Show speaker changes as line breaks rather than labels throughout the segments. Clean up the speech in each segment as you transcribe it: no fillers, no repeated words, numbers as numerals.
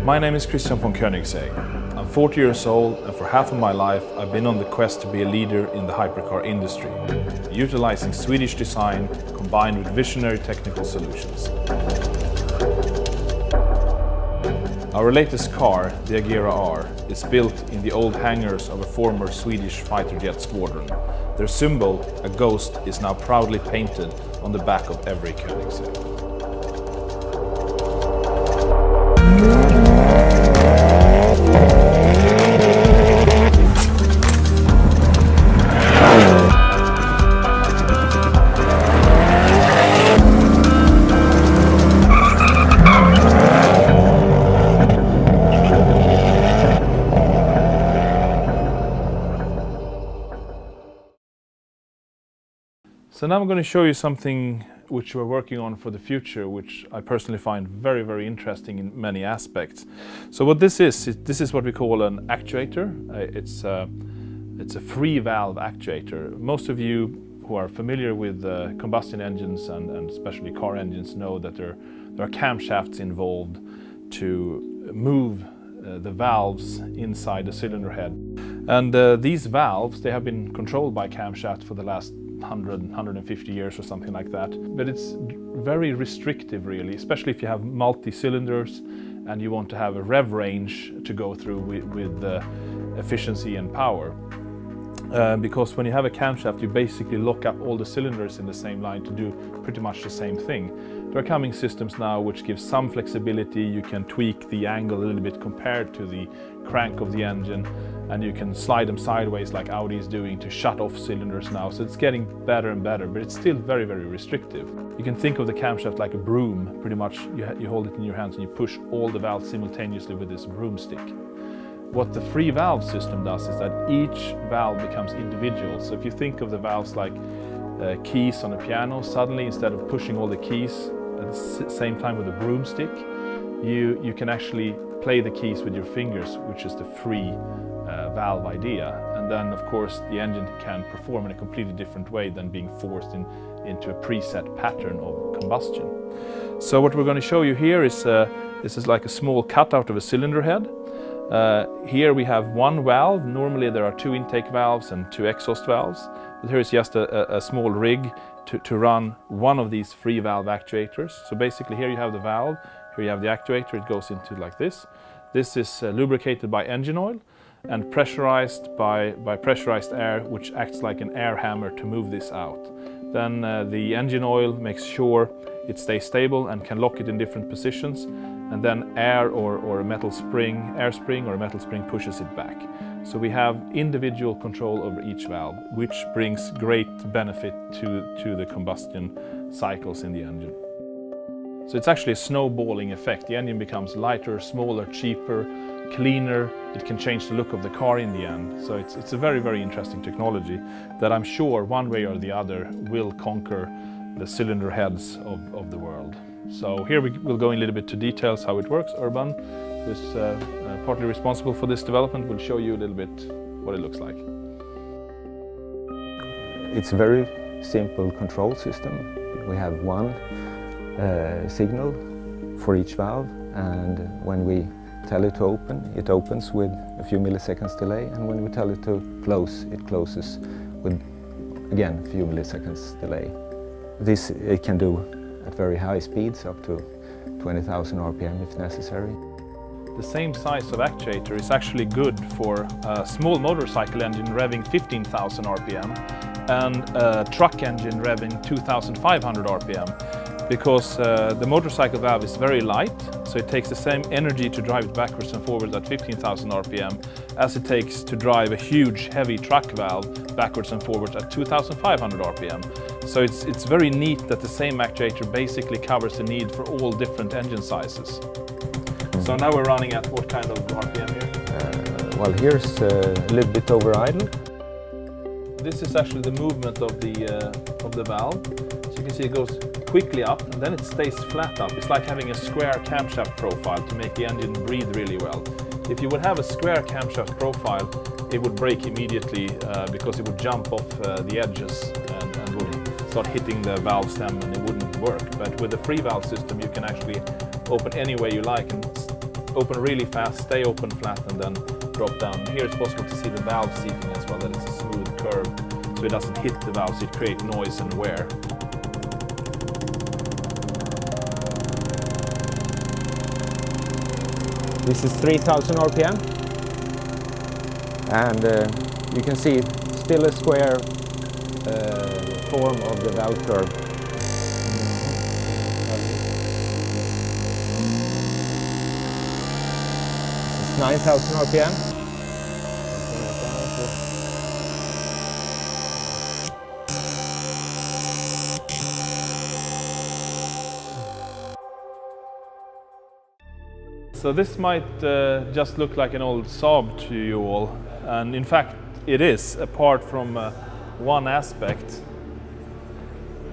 My name is Christian von Koenigsegg. I'm 40 years old, and for half of my life I've been on the quest to be a leader in the hypercar industry, utilizing Swedish design combined with visionary technical solutions. Our latest car, the Agera R, is built in the old hangars of a former Swedish fighter jet squadron. Their symbol, a ghost, is now proudly painted on the back of every Koenigsegg. So now I'm going to show you something which we're working on for the future, which I personally find very, very interesting in many aspects. So what this is what we call an actuator. It's a free valve actuator. Most of you who are familiar with combustion engines and especially car engines know that there are camshafts involved to move the valves inside the cylinder head. And these valves, they have been controlled by camshafts for the last 150 years or something like that. But it's very restrictive really, especially if you have multi-cylinders and you want to have a rev range to go through with efficiency and power. Because when you have a camshaft, you basically lock up all the cylinders in the same line to do pretty much the same thing. There are coming systems now which give some flexibility. You can tweak the angle a little bit compared to the crank of the engine, and you can slide them sideways like Audi is doing to shut off cylinders now. So it's getting better and better, but it's still very, very restrictive. You can think of the camshaft like a broom. Pretty much you hold it in your hands and you push all the valves simultaneously with this broomstick. What the free valve system does is that each valve becomes individual. So if you think of the valves like keys on a piano, suddenly instead of pushing all the keys at the same time with a broomstick, you can actually play the keys with your fingers, which is the free valve idea. And then of course the engine can perform in a completely different way than being forced into a preset pattern of combustion. So what we're going to show you here is this is like a small cutout of a cylinder head. Here we have one valve. Normally there are two intake valves and two exhaust valves, but here is just a small rig to run one of these free valve actuators. So basically here you have the valve, here you have the actuator. It goes into like this. This is lubricated by engine oil and pressurized by pressurized air, which acts like an air hammer to move this out. Then the engine oil makes sure it stays stable and can lock it in different positions, and then air or a metal spring, air spring or a metal spring pushes it back. So we have individual control over each valve, which brings great benefit to the combustion cycles in the engine. So it's actually a snowballing effect. The engine becomes lighter, smaller, cheaper, cleaner. It can change the look of the car in the end. So it's a very, very interesting technology that I'm sure one way or the other will conquer the cylinder heads of the world. So here we'll go in a little bit to details how it works. Urban, who is partly responsible for this development, will show you a little bit what it looks like.
It's a very simple control system. We have one signal for each valve, and when we tell it to open, it opens with a few milliseconds delay, and when we tell it to close, it closes with, again, a few milliseconds delay. This it can do at very high speeds, up to 20,000 RPM if necessary.
The same size of actuator is actually good for a small motorcycle engine revving 15,000 RPM and a truck engine revving 2,500 RPM, because the motorcycle valve is very light, so it takes the same energy to drive it backwards and forwards at 15,000 RPM as it takes to drive a huge heavy truck valve backwards and forwards at 2,500 RPM. So it's very neat that the same actuator basically covers the need for all different engine sizes. So now we're running at what kind of RPM here?
Well, here's a little bit over idle.
This is actually the movement of the valve. So you can see it goes quickly up and then it stays flat up. It's like having a square camshaft profile to make the engine breathe really well. If you would have a square camshaft profile, it would break immediately because it would jump off the edges and would start hitting the valve stem and it wouldn't work. But with the free valve system, you can actually open any way you like and open really fast, stay open flat, and then drop down. Here it's possible to see the valve seating as well, that it's a smooth curve, so it doesn't hit the valves, it creates noise and wear.
This is 3000 RPM, and you can see still a square form of the valve curve. It's 9000 RPM.
So this might just look like an old Saab to you all, and in fact it is, apart from one aspect,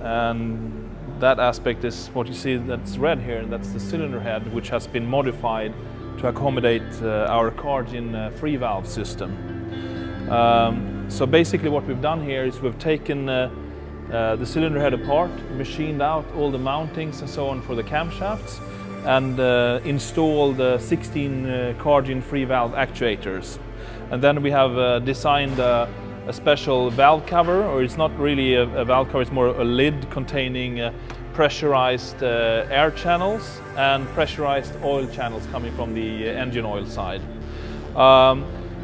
and that aspect is what you see that's red here, and that's the cylinder head, which has been modified to accommodate our Cargin free valve system. So basically what we've done here is we've taken the cylinder head apart, machined out all the mountings and so on for the camshafts, and installed 16 Cargin free valve actuators. And then we have designed a special valve cover, or it's not really a valve cover, it's more a lid containing pressurized air channels and pressurized oil channels coming from the engine oil side.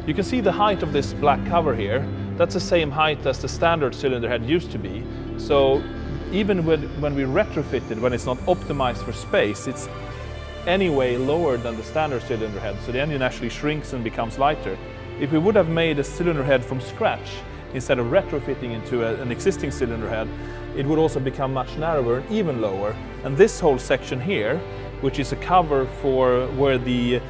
You can see the height of this black cover here. That's the same height as the standard cylinder head used to be. So even when we retrofit it, when it's not optimized for space, it's anyway lower than the standard cylinder head, so the engine actually shrinks and becomes lighter. If we would have made a cylinder head from scratch, instead of retrofitting into an existing cylinder head, it would also become much narrower and even lower. And this whole section here, which is a cover for where the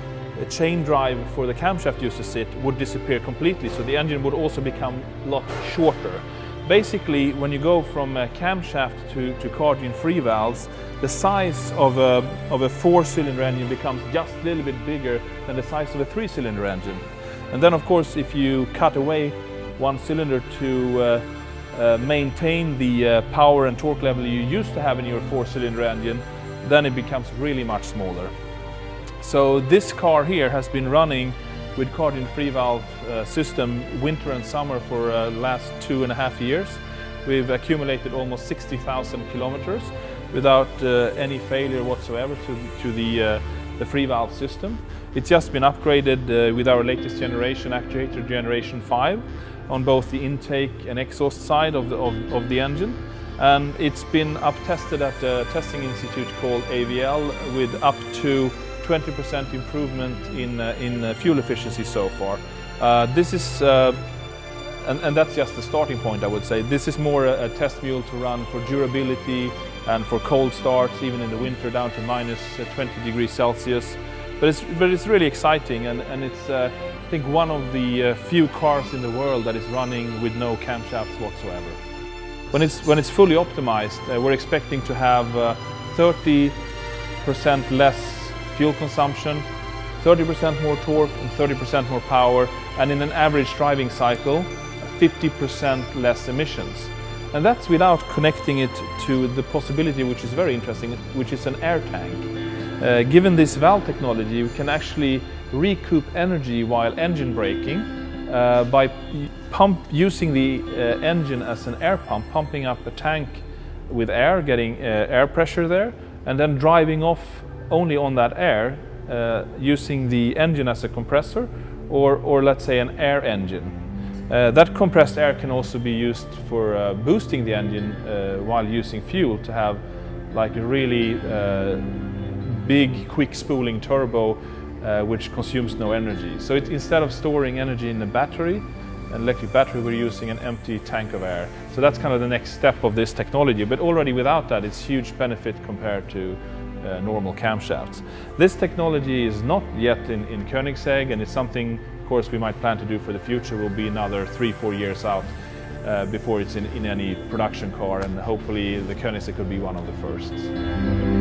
chain drive for the camshaft used to sit, would disappear completely, so the engine would also become a lot shorter. Basically, when you go from a camshaft to Cargin free valves, the size of a 4-cylinder engine becomes just a little bit bigger than the size of a 3-cylinder engine. And then of course, if you cut away one cylinder to maintain the power and torque level you used to have in your 4-cylinder engine, then it becomes really much smaller. So this car here has been running with Cargin free valve system winter and summer for the last 2.5 years. We've accumulated almost 60,000 kilometers without any failure whatsoever to the free valve system. It's just been upgraded with our latest generation actuator, generation 5, on both the intake and exhaust side of the engine. And it's been up-tested at a testing institute called AVL with up to 20% improvement in fuel efficiency so far. This is, and that's just the starting point, I would say. This is more a test mule to run for durability and for cold starts, even in the winter down to minus 20 degrees Celsius. But it's really exciting, and it's I think one of the few cars in the world that is running with no camshafts whatsoever. When it's fully optimized, we're expecting to have 30% less fuel consumption, 30% more torque and 30% more power, and in an average driving cycle, 50% less emissions. And that's without connecting it to the possibility, which is very interesting, which is an air tank. Given this valve technology, we can actually recoup energy while engine braking by using the engine as an air pump, pumping up a tank with air, getting air pressure there, and then driving off only on that air, using the engine as a compressor, or let's say an air engine. That compressed air can also be used for boosting the engine while using fuel to have like a really big, quick spooling turbo which consumes no energy. So instead of storing energy in a battery, an electric battery, we're using an empty tank of air. So that's kind of the next step of this technology, but already without that, it's huge benefit compared to normal camshafts. This technology is not yet in Koenigsegg, and it's something, of course, we might plan to do for the future. Will be another 3-4 years out before it's in any production car, and hopefully the Koenigsegg could be one of the first.